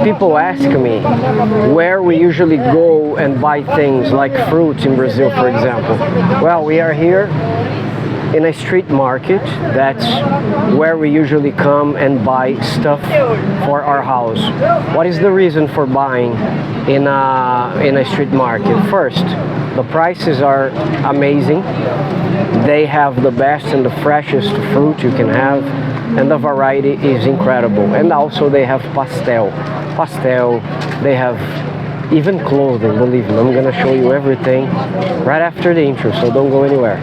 People ask me where we usually go and buy things like fruits in Brazil, for example. Well, we are here in a street market. That's where we usually come and buy stuff for our house. What is the reason for buying in a street market? First, the prices are amazing. They have the best and the freshest fruit you can have, and the variety is incredible. And also they have pastel. They have even clothing, believe me. I'm gonna show you everything right after the intro, so don't go anywhere.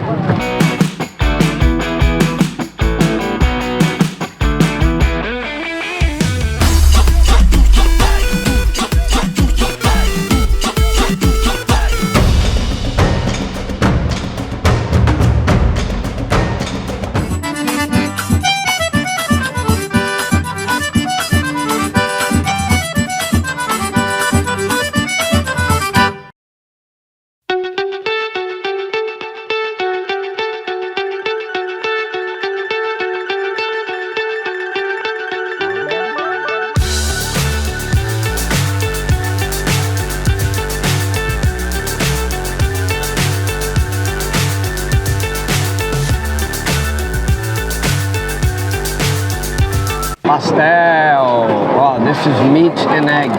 Pastel. Oh, this is meat and egg.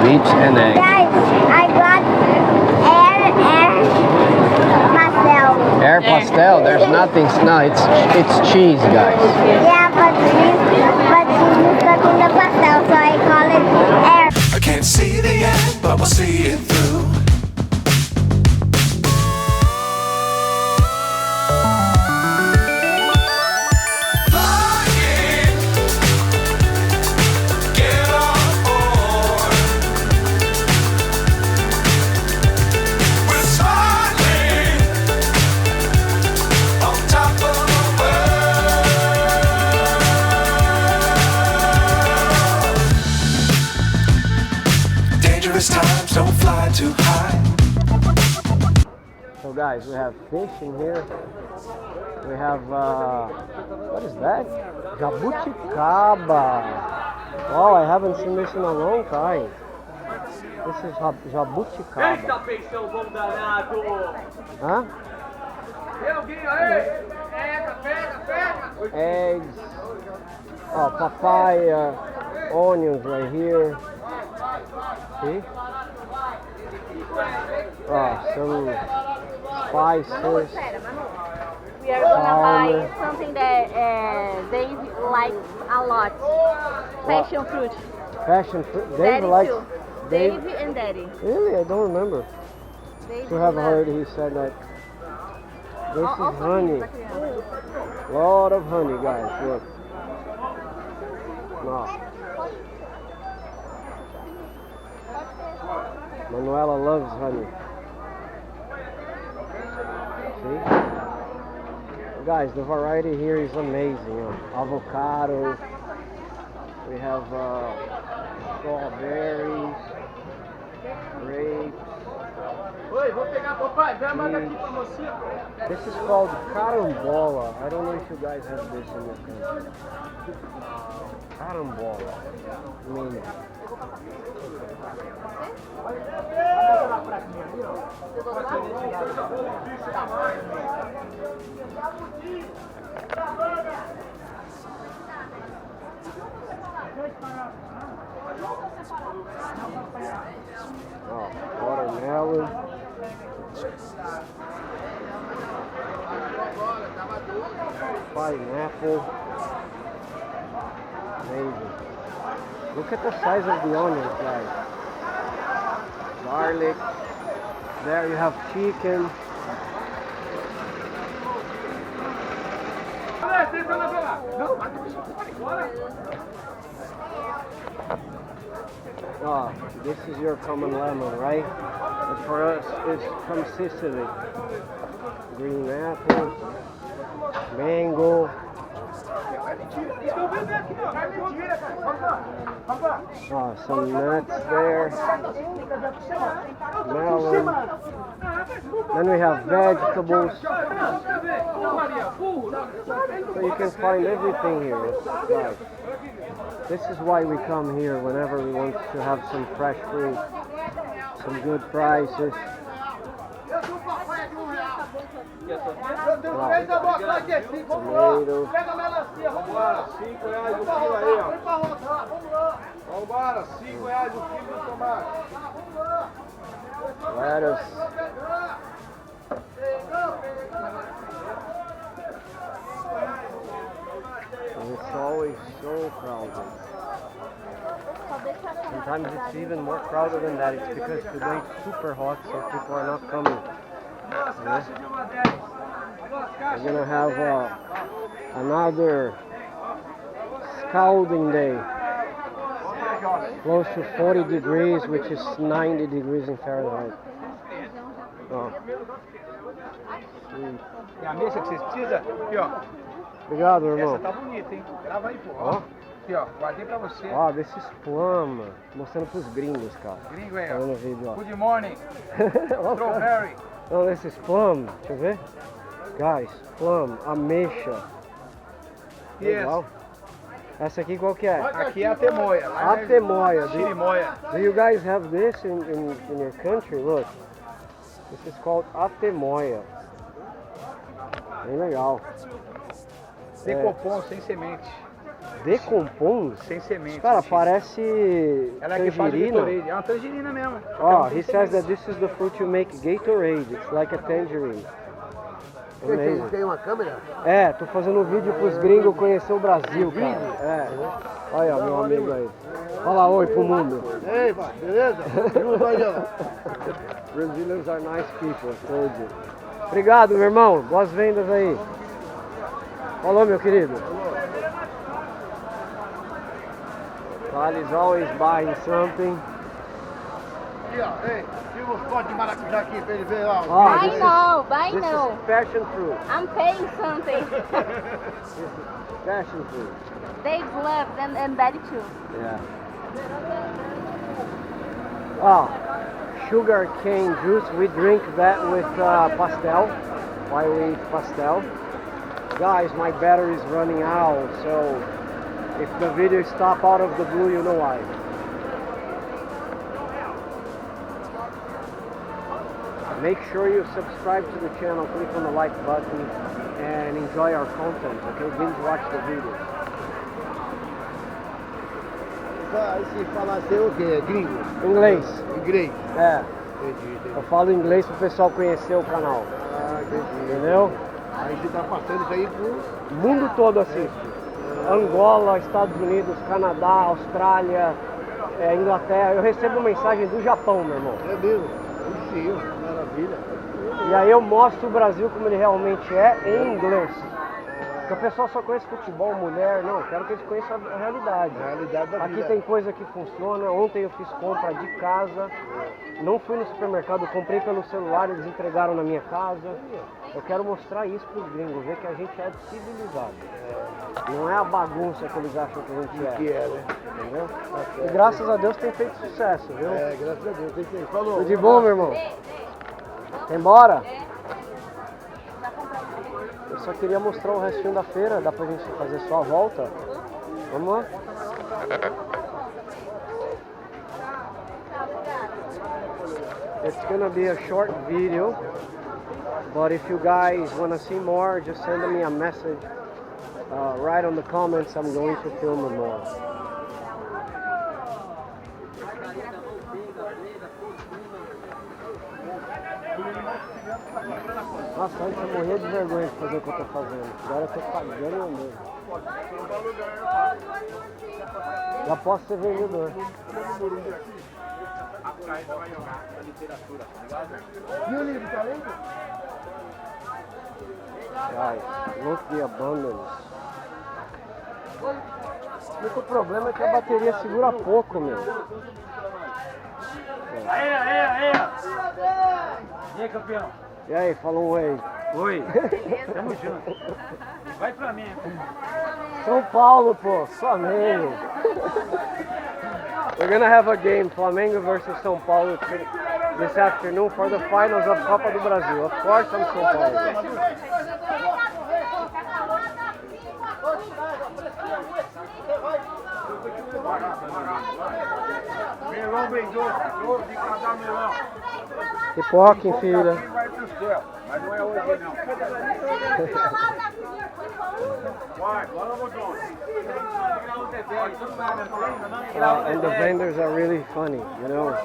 Meat and egg. Guys, I got pastel. Air pastel. There's nothing. No, it's cheese, guys. Yeah, but cheese stuck in the pastel, so I call it air. I can't see the end, but we'll see it through. Times don't fly too high. So guys, we have fish in here. We have what is that? Jabuticaba. Oh, I haven't seen this in a long time. This is jabuticaba. Huh? Eggs. Oh, papaya. Onions right here. See? Oh, some spices. We are gonna buy something that Dave likes a lot. Passion fruit. Passion fruit. Dave Daddy likes. too. Dave and Daddy. Really? I don't remember. Dave To have heard he said that. This is honey. Lot of honey, guys. Look. No. Manuela loves honey. See? Guys, the variety here is amazing. Avocado. We have strawberries, grapes. This is called carambola. I don't know if you guys have this in your country. Carambola. I mean, oh, watermelon. Pineapple. Amazing. Look at the size of the onions, guys. Garlic. There you have chicken. Oh, this is your common lemon, right? But for us, it's from Sicily. Green apple, mango. Oh, some nuts there. Melon. Then we have vegetables. So you can find everything here. Right. This is why we come here whenever we want to have some fresh fruit, some good prices. Tomato. Vambora, R$5 o quilo aí, ó. Vambora, R$5 o quilo do tomate. Lettuce. And it's always so crowded. Sometimes it's even more crowded than that. It's because today it's super hot, so people are not coming. Yeah. We're gonna have another scalding day. Close to 40 degrees, which is 90 degrees in Fahrenheit. Oh. E a mexa que vocês precisam? Aqui, ó. Obrigado, irmão. Essa tá bonita, hein? Grava aí, pô. Ó. Aqui, ó. Guardei pra você. Ó, desses plum, mostrando pros gringos, cara. Gringo aí, Tá vendo ó. o vídeo, ó. Good morning. Ó, cara. Strawberry. Não, esses plum, deixa eu ver. Guys, plum, ameixa. Legal. Essa aqui qual que é? Aqui é a temoia. Atemoia. Chirimoia. Do you guys have this in your country? Look. This is called atemoia. Bem legal. Decopom sem semente. Decompom? Sem semente. Cara, X. parece Ela é que faz tangerina. Gatorade. É uma tangerina mesmo. Oh, he says that this is the fruit you make Gatorade. It's like a tangerine. Amazing. Tem uma câmera? É, tô fazendo um vídeo pros gringos conhecer o Brasil, cara. É. Olha, meu amigo aí. Fala oi pro mundo. Ei, pai, beleza? Junto aí, ó. Brazilians are nice people, I told you. Obrigado, meu irmão. Boas vendas aí. Falou, meu querido. Thales always buying something. Aqui, ó, ei, tira os potes de maracujá aqui pra ele ver, ó. Ah, Buy this now, buy This now. is passion fruit. I'm paying something. This is passion fruit. They love and Betty too. Yeah. Oh, sugar cane juice. We drink that with pastel. Why we eat pastel? Guys, my battery is running out, so if the video stop out of the blue, you know why. Make sure you subscribe to the channel, click on the like button, and enjoy our content, okay? Binge watch the videos. Aí se falar assim, o quê? Gringo? Inglês. Inglês. É, Entendi, entendi. eu falo inglês pro pessoal conhecer o canal, Ah, entendi. entendeu? Aí você tá passando isso aí pro... O mundo todo assiste. Angola, Estados Unidos, Canadá, Austrália, Inglaterra. Eu recebo mensagem do Japão, meu irmão. É mesmo? Sim, maravilha. E aí eu mostro o Brasil como ele realmente é em inglês. Porque o pessoal só conhece futebol, mulher. Não, quero que eles conheçam a realidade. A realidade da Aqui vida. tem coisa que funciona. Ontem eu fiz compra de casa. Não fui no supermercado, comprei pelo celular, eles entregaram na minha casa. Eu quero mostrar isso para os gringos, ver que a gente é civilizado. Não é a bagunça que eles acham que a gente é. Que é, né? Entendeu? E graças a Deus tem feito sucesso, viu? É, graças a Deus. Tem que... Falou. Tudo de bom, meu irmão? Quer embora? Eu só queria mostrar o restinho da feira, dá pra gente fazer só a volta? Vamos lá? It's gonna be a short video, but if you guys wanna see more, just send me a message. Write on the comments, I'm going to film it more. Nossa, antes eu morria de vergonha de fazer o que eu tô fazendo. Agora eu tô pagando e andando. Já posso ser vendedor. E o livro, tá lendo? Guys, look the abundance. O único problema é que a bateria segura pouco, meu. Aí, aí, aí. E aí, campeão? E aí, fala um oi. Oi. Tamo junto. Vai pra mim. São Paulo, pô, Flamengo. We're gonna have a game, Flamengo versus São Paulo this afternoon for the finals of Copa do Brasil. Of course, I'm São Paulo. melão bem doce de cada melão. Pipoca, hein, filha? Vai pro céu, mas não é hoje não. Vai, agora eu vou And the vendors are really funny, you know.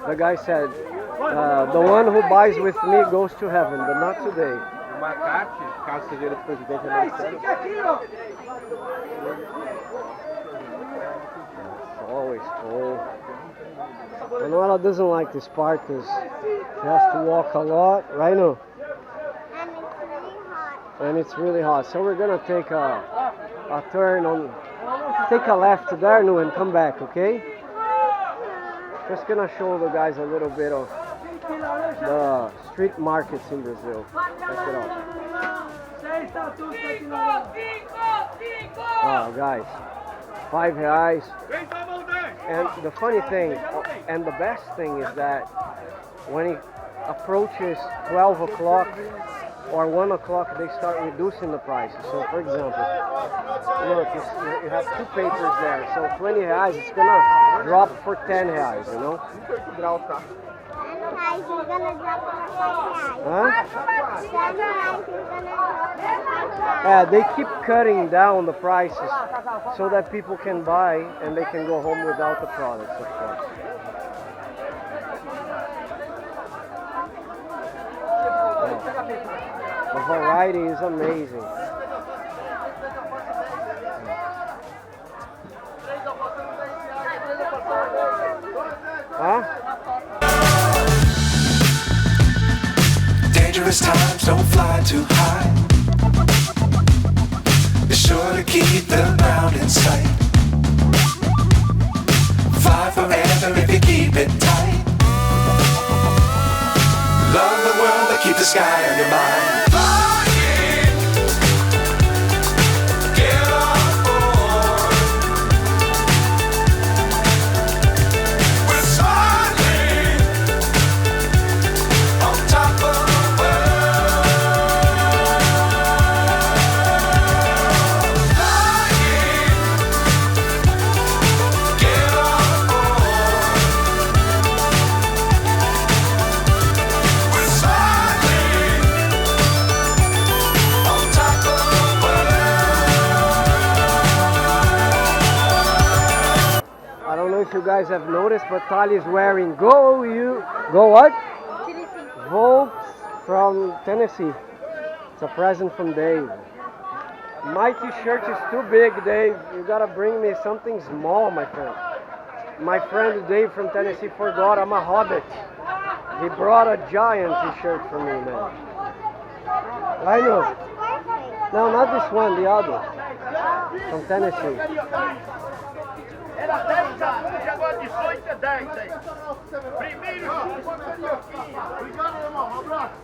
The guy said, the one who buys with me goes to heaven, but not today. O Macate, caso seja ele presidente americano. It's always full. Manuela doesn't like this part because she has to walk a lot, right? No? And it's really hot. And it's really hot. So we're gonna take a turn on, take a left there, no, and come back, okay? Just gonna show the guys a little bit of the street markets in Brazil. Check it out. Wow, guys, R$5. And the funny thing, and the best thing is that when it approaches 12 o'clock or 1 o'clock, they start reducing the prices. So for example, look, you have two papers there. So R$20, it's gonna drop for R$10, you know? And guys, it's gonna drop for $5. Huh? $10 is gonna drop for $5. Yeah, they keep cutting down the prices so that people can buy and they can go home without the products, of course. The variety is amazing. Huh? Dangerous times, don't fly too high. Be sure to keep the ground in sight. Fly forever if you keep it tight. Love the world, but keep the sky on your mind. Get on board. We're soaring on top of the world. Flying. Get on board. We're soaring on top of the I don't know if you guys have noticed, but Tali is wearing Go what? Volks from Tennessee. It's a present from Dave. My t-shirt is too big, Dave. You gotta bring me something small, my friend. My friend Dave from Tennessee forgot I'm a hobbit. He brought a giant t-shirt for me, man. I know. No, not this one, the other. From Tennessee. Era 10 e agora 18 é 10 aí. Primeiro. Obrigado, irmão. Um abraço.